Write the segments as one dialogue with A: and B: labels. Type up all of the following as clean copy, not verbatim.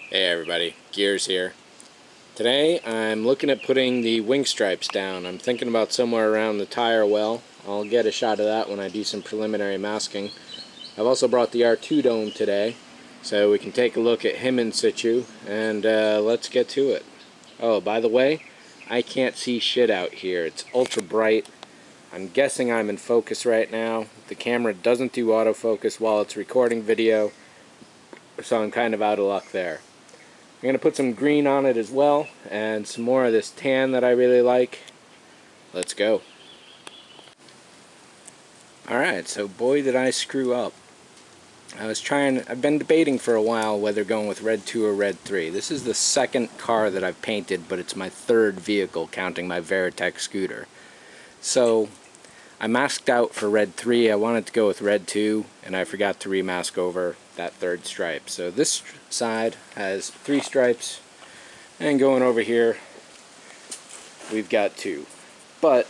A: Hey everybody, Gears here. Today I'm looking at putting the wing stripes down. I'm thinking about somewhere around the tire well. I'll get a shot of that when I do some preliminary masking. I've also brought the R2 dome today, so we can take a look at him in situ, and let's get to it. Oh, by the way, I can't see shit out here. It's ultra bright. I'm guessing I'm in focus right now. The camera doesn't do autofocus while it's recording video, so I'm kind of out of luck there. I'm going to put some green on it as well, and some more of this tan that I really like. Let's go. Alright, so boy did I screw up. I've been debating for a while whether going with Red 2 or Red 3. This is the second car that I've painted, but it's my third vehicle, counting my Veritech scooter. So, I masked out for Red 3, I wanted to go with Red 2, and I forgot to remask over that third stripe. So this side has 3 stripes, and going over here, we've got 2. But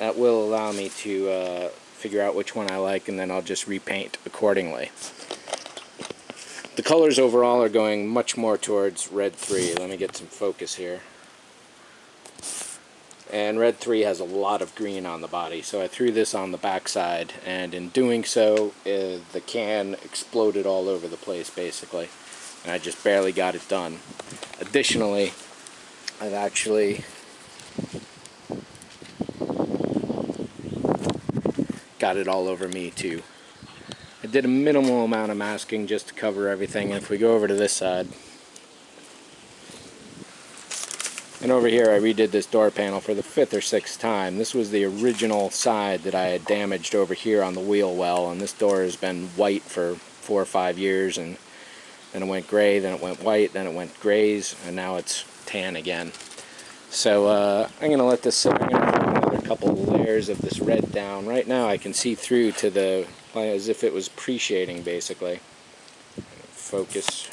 A: that will allow me to figure out which one I like, and then I'll just repaint accordingly. The colors overall are going much more towards Red 3. Let me get some focus here. And Red 3 has a lot of green on the body, so I threw this on the backside, and in doing so, the can exploded all over the place basically, and I just barely got it done. Additionally, I've actually got it all over me too. I did a minimal amount of masking just to cover everything, and if we go over to this side, and over here I redid this door panel for the 5th or 6th time. This was the original side that I had damaged over here on the wheel well, and this door has been white for 4 or 5 years, and then it went gray, then it went white, then it went grays, and now it's tan again. So I'm going to let this sit. I'm going to put another couple layers of this red down. Right now I can see through to the, as if it was pre-shading basically. Focus.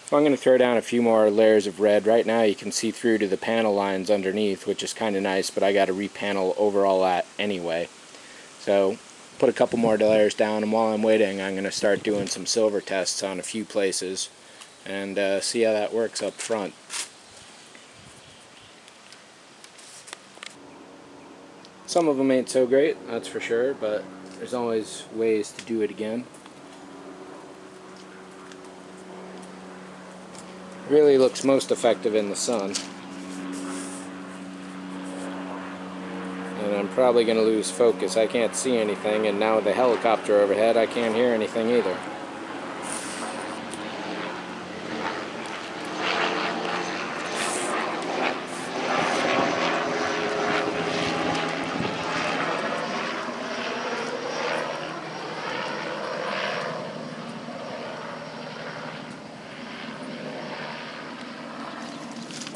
A: So I'm going to throw down a few more layers of red. Right now you can see through to the panel lines underneath, which is kind of nice, but I got to repanel over all that anyway. So put a couple more layers down, and while I'm waiting I'm going to start doing some silver tests on a few places and see how that works up front. Some of them ain't so great, that's for sure, but there's always ways to do it again. Really looks most effective in the sun. And I'm probably going to lose focus. I can't see anything, and now with the helicopter overhead I can't hear anything either.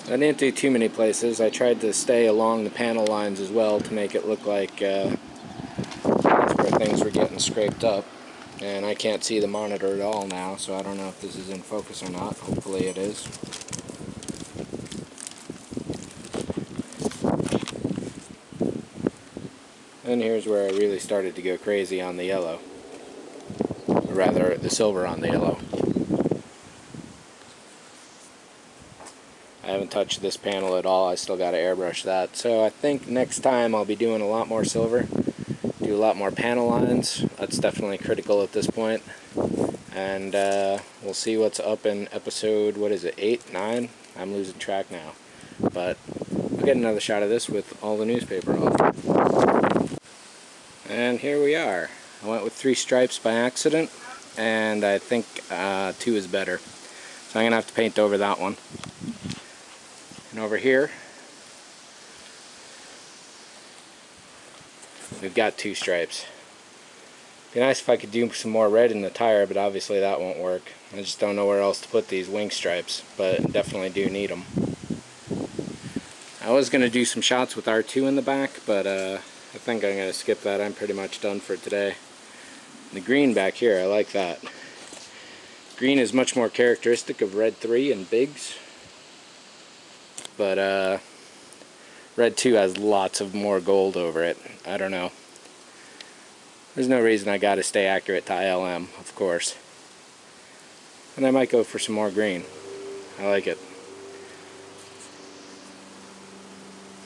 A: I didn't do too many places. I tried to stay along the panel lines as well to make it look like that's where things were getting scraped up. And I can't see the monitor at all now, so I don't know if this is in focus or not. Hopefully it is. And here's where I really started to go crazy on the yellow. Or rather, the silver on the yellow. I haven't touched this panel at all. I still got to airbrush that. So I think next time I'll be doing a lot more silver, do a lot more panel lines. That's definitely critical at this point. And we'll see what's up in episode, what is it, 8, 9? I'm losing track now. But I'll get another shot of this with all the newspaper off. And here we are. I went with 3 stripes by accident, and I think 2 is better. So I'm going to have to paint over that one. And over here, we've got 2 stripes. Be nice if I could do some more red in the tire, but obviously that won't work. I just don't know where else to put these wing stripes, but definitely do need them. I was going to do some shots with R2 in the back, but I think I'm going to skip that. I'm pretty much done for today. The green back here, I like that. Green is much more characteristic of Red 3 and Biggs. But Red 2 has lots of more gold over it. I don't know. There's no reason I gotta stay accurate to ILM, of course. And I might go for some more green. I like it.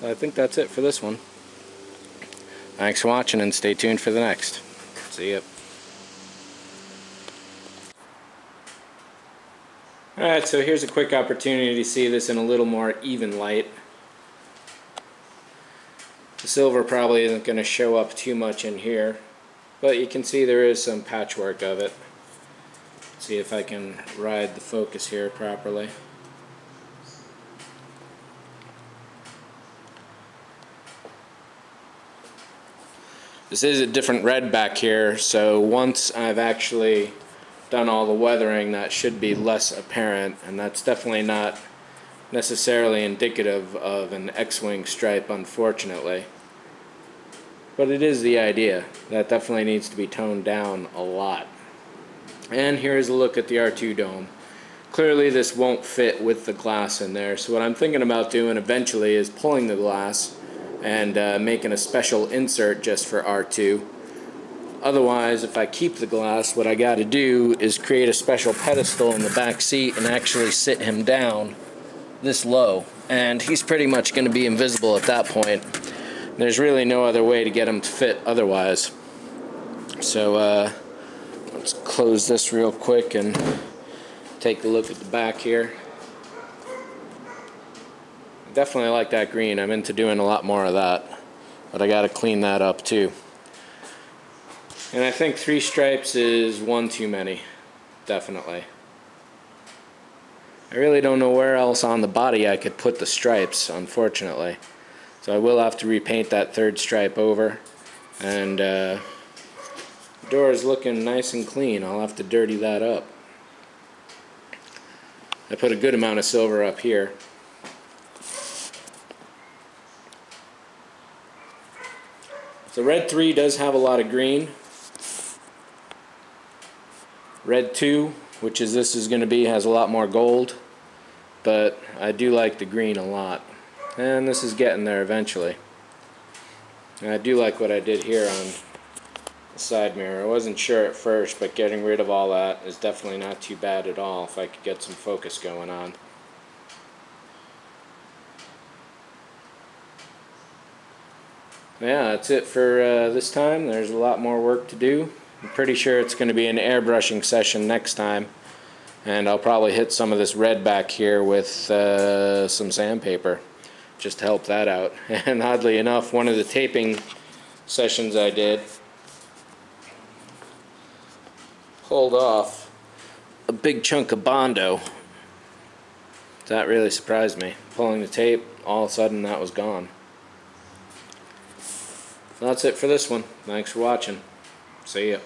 A: So I think that's it for this one. Thanks for watching and stay tuned for the next. See ya. Alright, so here's a quick opportunity to see this in a little more even light. The silver probably isn't going to show up too much in here, but you can see there is some patchwork of it. Let's see if I can ride the focus here properly. This is a different red back here, so once I've actually done all the weathering, that should be less apparent, and that's definitely not necessarily indicative of an X-wing stripe, unfortunately. But it is the idea. That definitely needs to be toned down a lot. And here's a look at the R2 dome. Clearly this won't fit with the glass in there, so what I'm thinking about doing eventually is pulling the glass and making a special insert just for R2. Otherwise, if I keep the glass, what I got to do is create a special pedestal in the back seat and actually sit him down this low. And he's pretty much going to be invisible at that point. There's really no other way to get him to fit otherwise. So let's close this real quick and take a look at the back here. I definitely like that green. I'm into doing a lot more of that. But I got to clean that up too. And I think 3 stripes is one too many, definitely. I really don't know where else on the body I could put the stripes, unfortunately. So I will have to repaint that 3rd stripe over. And the door is looking nice and clean. I'll have to dirty that up. I put a good amount of silver up here. So red 3 does have a lot of green. Red 2, which is this is going to be, has a lot more gold, but I do like the green a lot. And this is getting there eventually. And I do like what I did here on the side mirror. I wasn't sure at first, but getting rid of all that is definitely not too bad at all if I could get some focus going on. Yeah, that's it for this time. There's a lot more work to do. I'm pretty sure it's going to be an airbrushing session next time, and I'll probably hit some of this red back here with some sandpaper just to help that out. And oddly enough, one of the taping sessions I did pulled off a big chunk of Bondo. That really surprised me. Pulling the tape, all of a sudden that was gone. So that's it for this one. Thanks for watching. See ya.